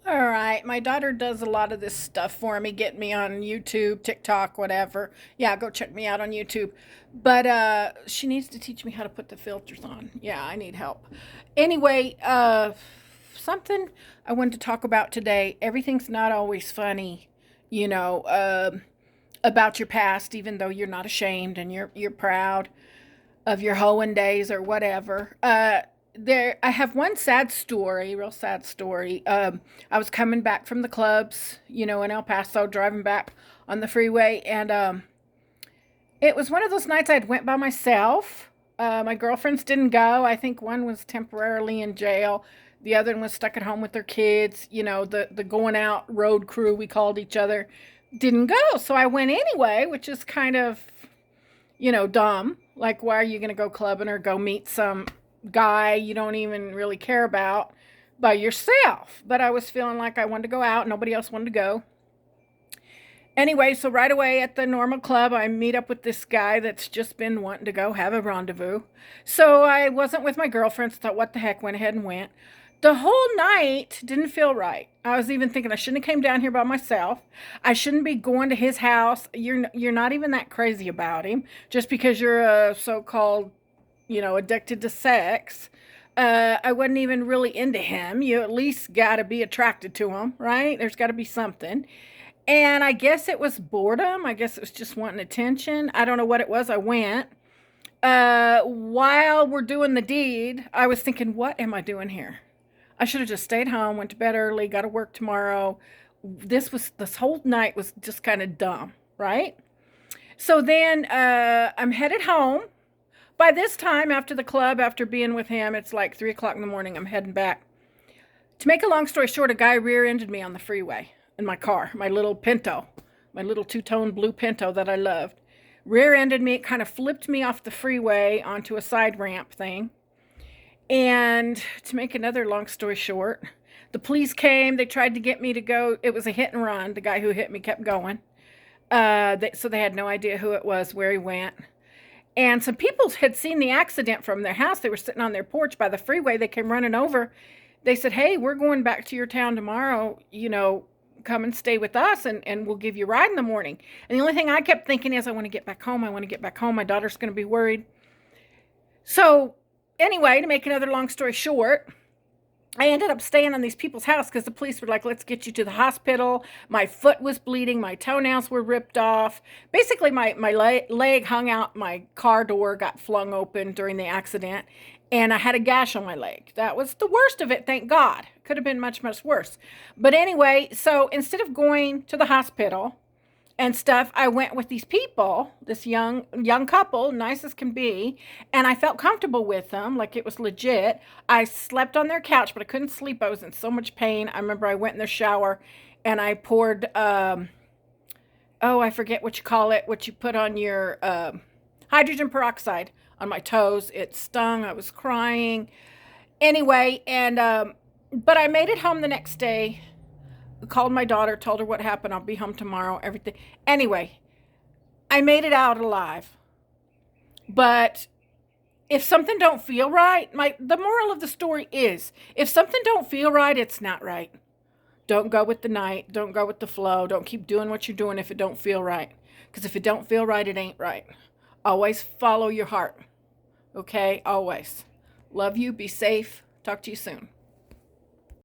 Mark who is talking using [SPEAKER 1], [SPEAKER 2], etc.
[SPEAKER 1] All right, my daughter does a lot of this stuff for me, get me on YouTube, TikTok, whatever. Yeah, go check me out on YouTube. But she needs to teach me how to put the filters on. Yeah, I need help. Anyway, something I wanted to talk about today. Everything's not always funny, you know, about your past, even though you're not ashamed and you're proud of your hoeing days or whatever. I have one sad story, real sad story. I was coming back from the clubs, in El Paso, driving back on the freeway, and it was one of those nights I'd went by myself. My girlfriends didn't go. I think one was temporarily in jail. The other one was stuck at home with their kids. The going out road crew, we called each other, didn't go. So I went anyway, which is kind of, dumb. Like, why are you going to go clubbing or go meet some guy you don't even really care about by yourself? But I was feeling like I wanted to go out. Nobody else wanted to go. Anyway, so right away at the normal club, I meet up with this guy that's just been wanting to go have a rendezvous. So I wasn't with my girlfriends. Thought, what the heck, went ahead and went. The whole night didn't feel right. I was even thinking I shouldn't have came down here by myself. I shouldn't be going to his house. You're not even that crazy about him just because you're a so-called, addicted to sex. I wasn't even really into him. You at least got to be attracted to him, right? There's got to be something. And I guess it was boredom. I guess it was just wanting attention. I don't know what it was. I went. While we're doing the deed, I was thinking, what am I doing here? I should have just stayed home, went to bed early, got to work tomorrow. This whole night was just kind of dumb, right? So then I'm headed home. By this time, after the club, after being with him, it's like 3 o'clock in the morning. I'm heading back. To make a long story short, a guy rear-ended me on the freeway in my car, my little Pinto, my little two-tone blue Pinto that I loved. Rear-ended me. It kind of flipped me off the freeway onto a side ramp thing. And to make another long story short, the police came. They tried to get me to go. It was a hit and run. The guy who hit me kept going. So they had no idea who it was, where he went. And some people had seen the accident from their house. They were sitting on their porch by the freeway. They came running over. They said, hey, we're going back to your town tomorrow. Come and stay with us and we'll give you a ride in the morning. And the only thing I kept thinking is, I want to get back home. I want to get back home. My daughter's going to be worried. So anyway, to make another long story short, I ended up staying on these people's house because the police were like, let's get you to the hospital. My foot was bleeding. My toenails were ripped off. Basically, my leg hung out. My car door got flung open during the accident. And I had a gash on my leg. That was the worst of it, thank God. Could have been much, much worse. But anyway, so instead of going to the hospital and stuff, I went with these people, this young couple, nice as can be, and I felt comfortable with them, like it was legit. I slept on their couch, but I couldn't sleep. I was in so much pain. I remember I went in their shower and I poured oh, I forget what you call it, what you put on your hydrogen peroxide on my toes. It stung. I was crying. Anyway, and but I made it home the next day. Called my daughter, told her what happened. I'll be home tomorrow. Everything. Anyway, I made it out alive. But if something don't feel right, the moral of the story is, if something don't feel right, it's not right. Don't go with the night. Don't go with the flow. Don't keep doing what you're doing if it don't feel right. Because if it don't feel right, it ain't right. Always follow your heart. Okay? Always. Love you. Be safe. Talk to you soon.